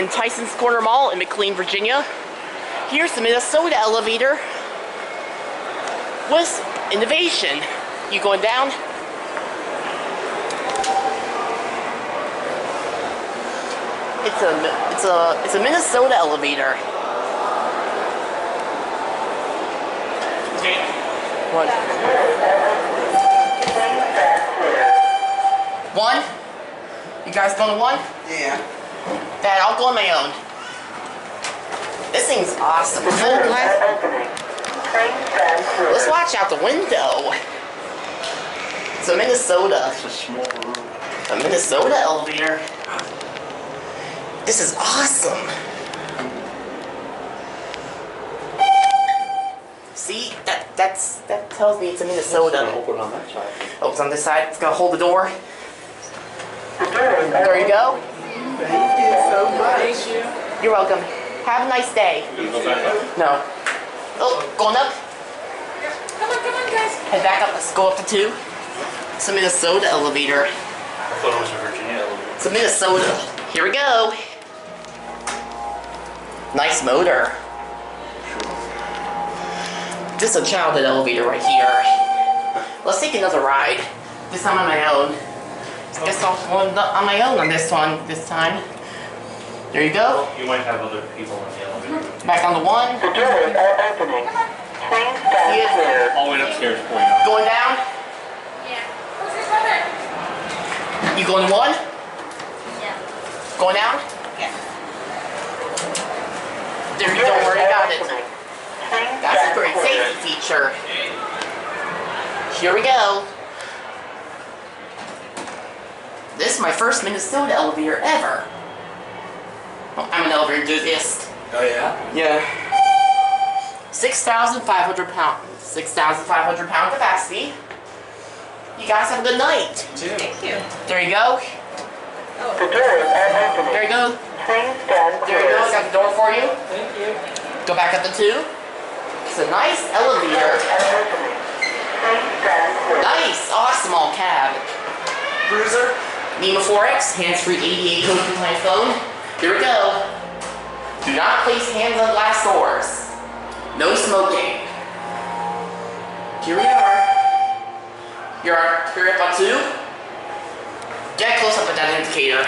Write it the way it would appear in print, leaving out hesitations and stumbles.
in Tysons Corner Mall in McLean, Virginia. Here's the Minnesota elevator with innovation. You going down? It's a Minnesota elevator. One. One? You guys going to one? Yeah. Dad, I'll go on my own. This thing's awesome. Let's watch out the window. It's a Minnesota. It's a small room. A Minnesota elevator. This is awesome. See, that tells me it's a Minnesota. It's open on that side. Oh, it's on this side. It's gonna hold the door. There you go. Thank you so much. You're welcome. Have a nice day. No. Oh, going up. Come on, guys. Head back up. Let's go up to 2. It's a Minnesota elevator. I thought it was a Virginia elevator. It's a Minnesota. Here we go. Nice motor. This is a childhood elevator right here. Let's take another ride. This time on my own. I guess I'll go on my own on this one this time. There you go. You might have other people in the elevator. Back on the 1. The doors are opening. Please stand clear. All the way upstairs for you. Going down. Yeah. Who's this brother? You going 1? Yeah. Going down? Yeah. There you don't worry about it. That's a great safety feature. Here we go. This is my first Minnesota elevator ever. Oh, I'm an elevator enthusiast. Oh yeah? Yeah. 6,500 pound. 6,500 pound capacity. You guys have a good night. Thank you. There you go. The doors are opening. There you go. Please stand There you clear. go. I got the door for you. Thank you. Go back up to 2. It's a nice elevator. Please stand clear. Nice, awesome all cab. Cruiser, NEMA 4X, hands-free 88 code compliant phone. Here we go. Do not place hands on glass doors. No smoking. Here we are. You're up on 2. Get close up with that indicator.